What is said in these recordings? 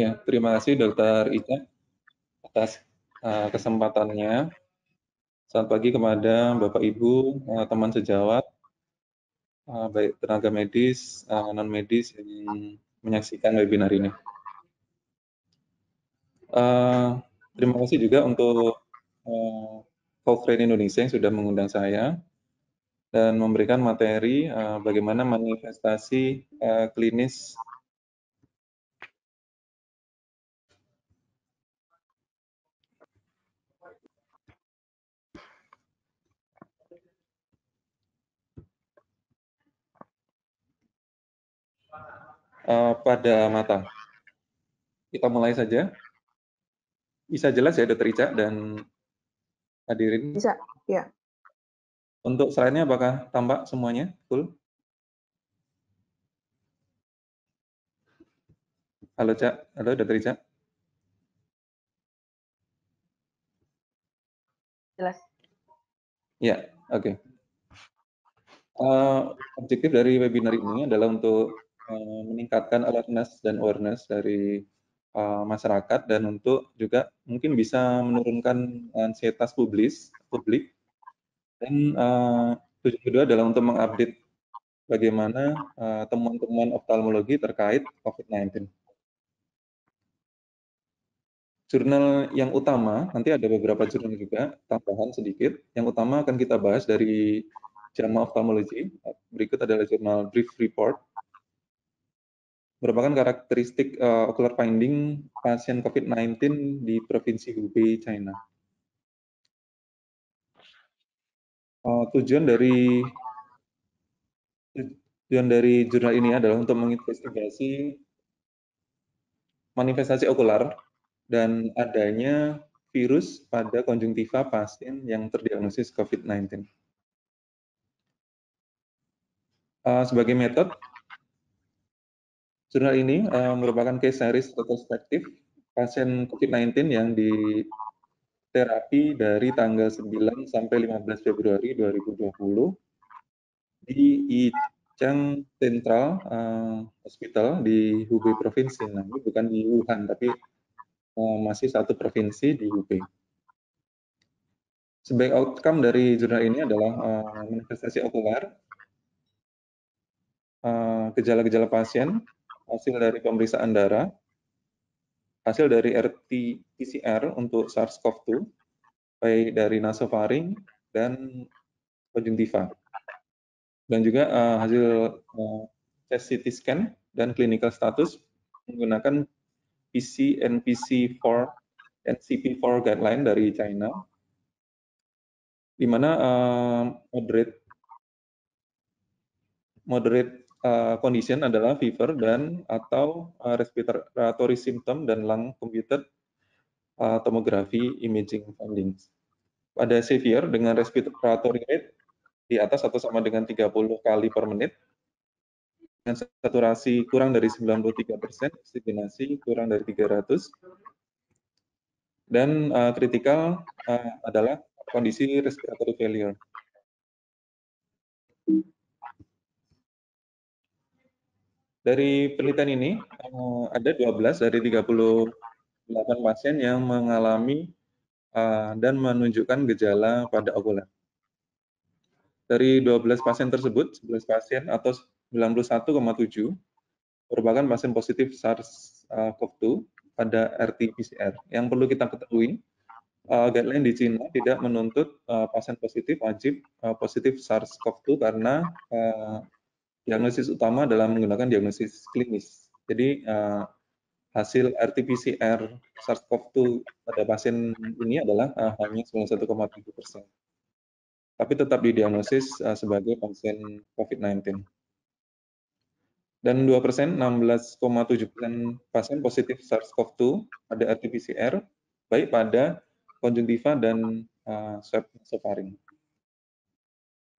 Ya, terima kasih Dr. Ica atas kesempatannya. Selamat pagi kepada Bapak Ibu, teman sejawat, baik tenaga medis, non medis yang menyaksikan webinar ini. Terima kasih juga untuk Cochrane Indonesia yang sudah mengundang saya dan memberikan materi bagaimana manifestasi klinis pada mata. Kita mulai saja. Bisa jelas ya Dr. Ica dan hadirin? Bisa, ya. Untuk slide-nya apakah tampak semuanya full? Halo Cak, halo Dr. Ica. Jelas. Ya, oke. Objektif dari webinar ini adalah untuk meningkatkan awareness dan awareness dari masyarakat dan untuk juga mungkin bisa menurunkan ansietas publik dan tujuan kedua adalah untuk mengupdate bagaimana temuan-temuan oftalmologi terkait COVID-19. Jurnal yang utama, nanti ada beberapa jurnal juga, tambahan sedikit. Yang utama akan kita bahas dari JAMA Ophthalmology. Berikut adalah jurnal Brief Report. Merupakan karakteristik ocular finding pasien COVID-19 di Provinsi Hubei, China. Tujuan dari jurnal ini adalah untuk menginvestigasi manifestasi okular dan adanya virus pada konjungtiva pasien yang terdiagnosis COVID-19. Sebagai metode, jurnal ini merupakan case series retrospektif pasien COVID-19 yang diterapi dari tanggal 9 sampai 15 Februari 2020 di Yichang Central Hospital di Hubei Provinsi. Nah, ini bukan di Wuhan, tapi masih satu provinsi di Hubei. Sebagai outcome dari jurnal ini adalah manifestasi okular, gejala-gejala pasien, hasil dari pemeriksaan darah, hasil dari RT-PCR untuk SARS-CoV-2, baik dari nasofaring dan konjungtiva. Dan juga hasil tes CT scan dan clinical status menggunakan NPC4 guideline dari China, di mana moderate condition adalah fever dan atau respiratory symptom dan lung computed tomography imaging findings. Pada severe dengan respiratory rate di atas atau sama dengan 30 kali per menit, dengan saturasi kurang dari 93%, oksigenasi kurang dari 300, dan kritikal adalah kondisi respiratory failure. Dari penelitian ini, ada 12 dari 38 pasien yang mengalami dan menunjukkan gejala pada okular. Dari 12 pasien tersebut, 11 pasien atau 91,7 merupakan pasien positif SARS-CoV-2 pada RT-PCR. Yang perlu kita ketahui, guideline di China tidak menuntut pasien positif wajib positif SARS-CoV-2 karena diagnosis utama adalah menggunakan diagnosis klinis. Jadi hasil RT-PCR SARS-CoV-2 pada pasien ini adalah hanya 91,7%. Tapi tetap didiagnosis sebagai pasien COVID-19. Dan 2%, 16,7% pasien positif SARS-CoV-2 pada RT-PCR, baik pada konjungtiva dan swab nasofaring.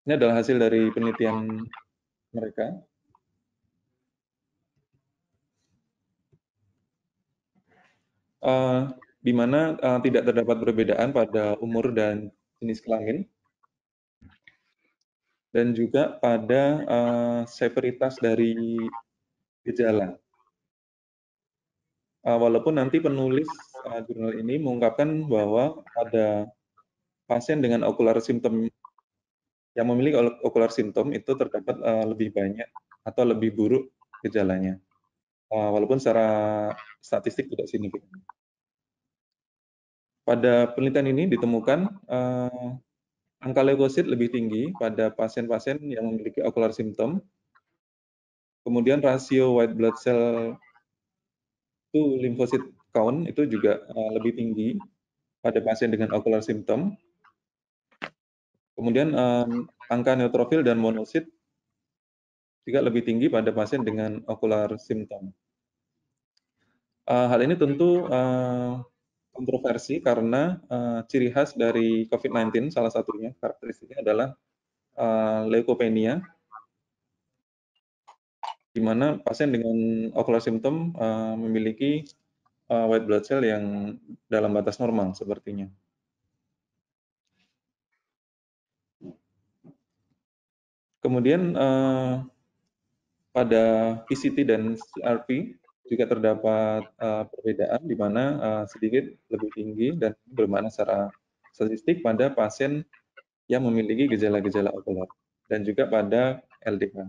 Ini adalah hasil dari penelitian mereka. Di mana tidak terdapat perbedaan pada umur dan jenis kelamin, dan juga pada severitas dari gejala. Walaupun nanti penulis jurnal ini mengungkapkan bahwa pada pasien dengan ocular symptom yang memiliki ocular symptom itu terdapat lebih banyak atau lebih buruk gejalanya, walaupun secara statistik tidak signifikan. Pada penelitian ini ditemukan angka leukosit lebih tinggi pada pasien-pasien yang memiliki ocular symptom. Kemudian rasio white blood cell to lymphocyte count itu juga lebih tinggi pada pasien dengan ocular symptom. Kemudian angka neutrofil dan monosit juga lebih tinggi pada pasien dengan ocular symptom. Hal ini tentu kontroversi karena ciri khas dari COVID-19 salah satunya karakteristiknya adalah leukopenia, di mana pasien dengan ocular symptom memiliki white blood cell yang dalam batas normal sepertinya. Kemudian pada PCT dan CRP juga terdapat perbedaan di mana sedikit lebih tinggi dan bermakna secara statistik pada pasien yang memiliki gejala-gejala okular dan juga pada LDH.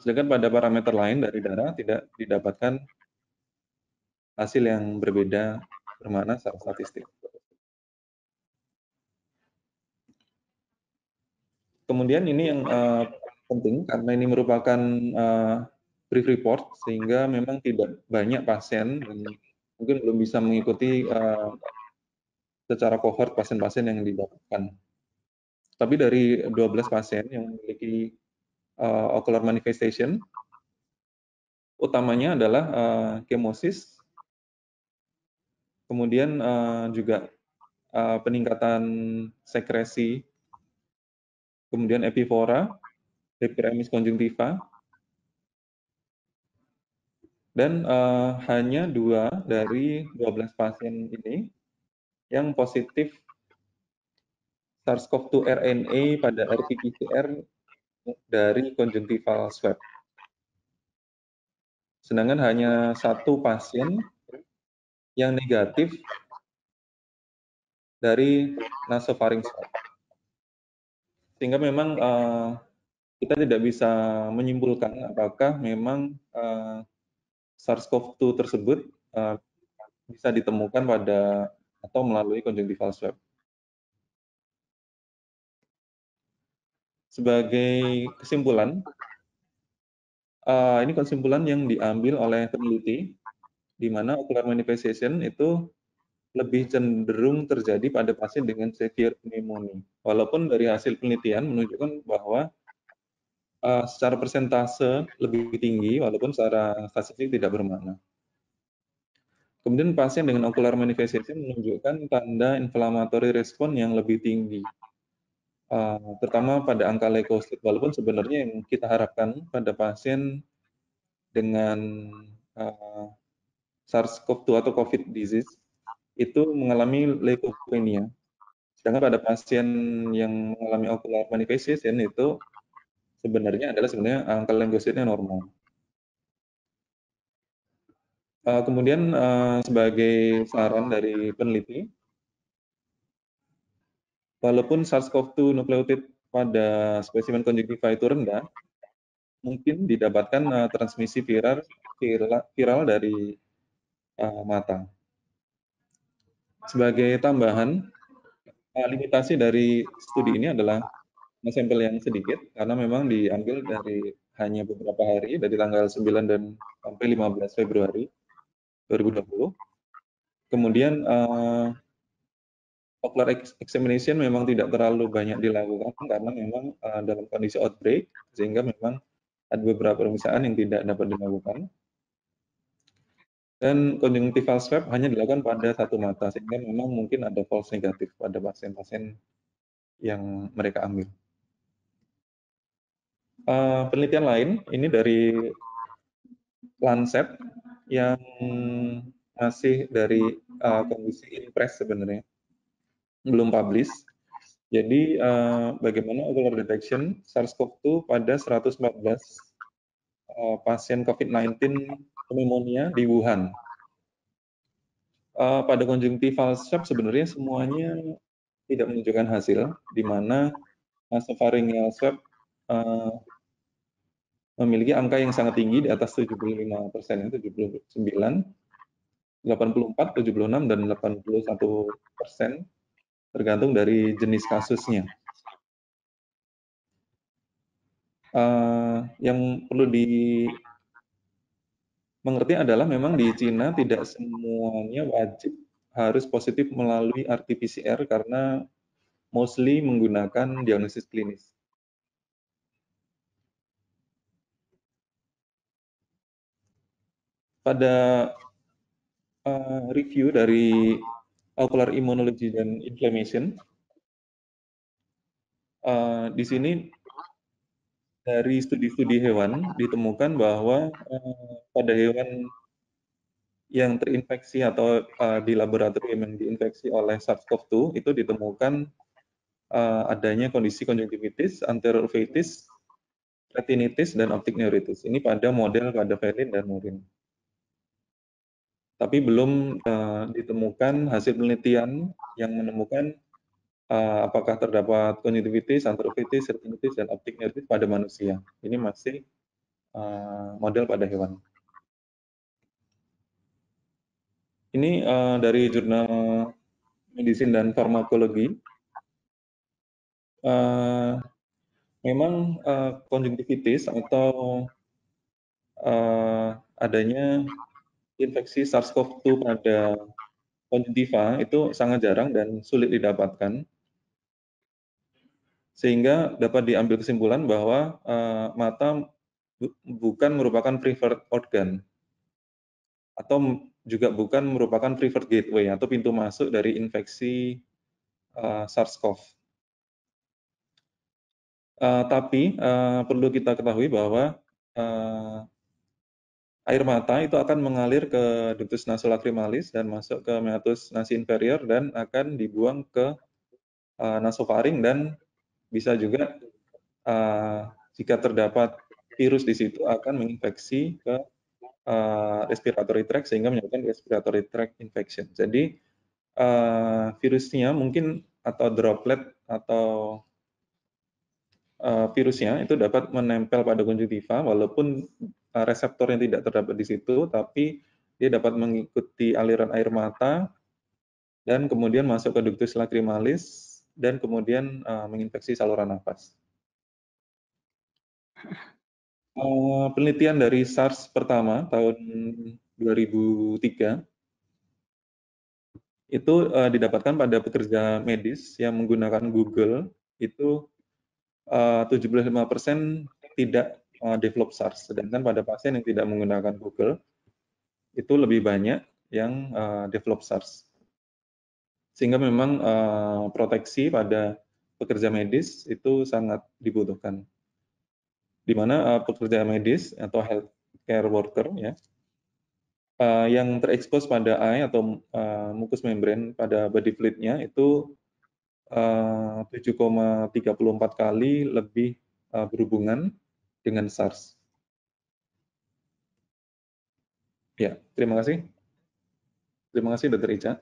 Sedangkan pada parameter lain dari darah tidak didapatkan hasil yang berbeda bermakna secara statistik. Kemudian ini yang penting karena ini merupakan brief report sehingga memang tidak banyak pasien dan mungkin belum bisa mengikuti secara cohort pasien-pasien yang didapatkan. Tapi dari 12 pasien yang memiliki ocular manifestation, utamanya adalah kemosis, kemudian juga peningkatan sekresi, kemudian epifora, epiremis conjunctiva, dan hanya 2 dari 12 pasien ini yang positif SARS-CoV-2 RNA pada RT-PCR dari conjunctival swab. Sedangkan hanya 1 pasien yang negatif dari nasopharynx swab. Sehingga memang kita tidak bisa menyimpulkan apakah memang SARS-CoV-2 tersebut bisa ditemukan pada atau melalui conjunctival swab. Sebagai kesimpulan, ini kesimpulan yang diambil oleh peneliti, di mana ocular manifestation itu lebih cenderung terjadi pada pasien dengan severe pneumonia. Walaupun dari hasil penelitian menunjukkan bahwa secara persentase lebih tinggi, walaupun secara statistik tidak bermakna. Kemudian pasien dengan ocular manifestation menunjukkan tanda inflammatory respon yang lebih tinggi, terutama pada angka leukosit. Walaupun sebenarnya yang kita harapkan pada pasien dengan SARS-CoV-2 atau COVID disease itu mengalami leukopenia. Sedangkan pada pasien yang mengalami ocular manifestation itu sebenarnya angka leukositnya normal. Kemudian sebagai saran dari peneliti, walaupun SARS-CoV-2 nukleotid pada spesimen conjunctiva itu rendah, mungkin didapatkan transmisi viral dari mata. Sebagai tambahan, limitasi dari studi ini adalah sampel yang sedikit karena memang diambil dari hanya beberapa hari, dari tanggal 9 dan sampai 15 Februari 2020. Kemudian ocular examination memang tidak terlalu banyak dilakukan karena memang dalam kondisi outbreak, sehingga memang ada beberapa pemeriksaan yang tidak dapat dilakukan. Dan conjunctival swab hanya dilakukan pada 1 mata, sehingga memang mungkin ada false negatif pada pasien-pasien yang mereka ambil. Penelitian lain, ini dari Lancet yang masih dari kondisi in-press sebenarnya, belum publish. Jadi bagaimana ocular detection SARS-CoV-2 pada 114 pasien COVID-19 pneumonia di Wuhan. Pada konjungtival swab sebenarnya semuanya tidak menunjukkan hasil, di mana nasopharyngeal swab memiliki angka yang sangat tinggi di atas 75%, 79, 84, 76, dan 81%, tergantung dari jenis kasusnya. Yang perlu dimengerti adalah memang di Cina tidak semuanya wajib harus positif melalui RT-PCR karena mostly menggunakan diagnosis klinis. Pada review dari Ocular Immunology dan Inflammation, di sini dari studi-studi hewan ditemukan bahwa pada hewan yang terinfeksi atau di laboratorium yang diinfeksi oleh SARS-CoV-2 itu ditemukan adanya kondisi konjungtivitis, anterior uveitis, retinitis, dan optik neuritis. Ini pada model cadaverin dan murin. Tapi belum ditemukan hasil penelitian yang menemukan apakah terdapat konjungtivitis, anterior uveitis, retinitis, dan optik neuritis pada manusia. Ini masih model pada hewan. Ini dari jurnal Medicine dan Farmakologi. Memang konjungtivitis atau adanya infeksi SARS-CoV-2 pada konjungtiva itu sangat jarang dan sulit didapatkan, sehingga dapat diambil kesimpulan bahwa mata bukan merupakan preferred organ, atau juga bukan merupakan preferred gateway atau pintu masuk dari infeksi SARS-CoV. Tapi perlu kita ketahui bahwa air mata itu akan mengalir ke ductus nasolacrimalis dan masuk ke meatus nasi inferior dan akan dibuang ke nasofaring, dan bisa juga jika terdapat virus di situ akan menginfeksi ke respiratory tract sehingga menyebabkan respiratory tract infection. Jadi virusnya mungkin atau droplet atau virusnya itu dapat menempel pada konjungtiva walaupun reseptornya tidak terdapat di situ, tapi dia dapat mengikuti aliran air mata dan kemudian masuk ke ductus lacrimalis dan kemudian menginfeksi saluran nafas. Penelitian dari SARS pertama tahun 2003 itu didapatkan pada pekerja medis yang menggunakan Google, itu 75% tidak develop SARS, sedangkan pada pasien yang tidak menggunakan Google itu lebih banyak yang develop SARS. Sehingga memang proteksi pada pekerja medis itu sangat dibutuhkan. Di mana pekerja medis atau healthcare worker ya yang terekspos pada eye atau mucous membrane pada body fluid-nya itu 7,34 kali lebih berhubungan dengan SARS. Ya, terima kasih. Terima kasih, Dr. Ica.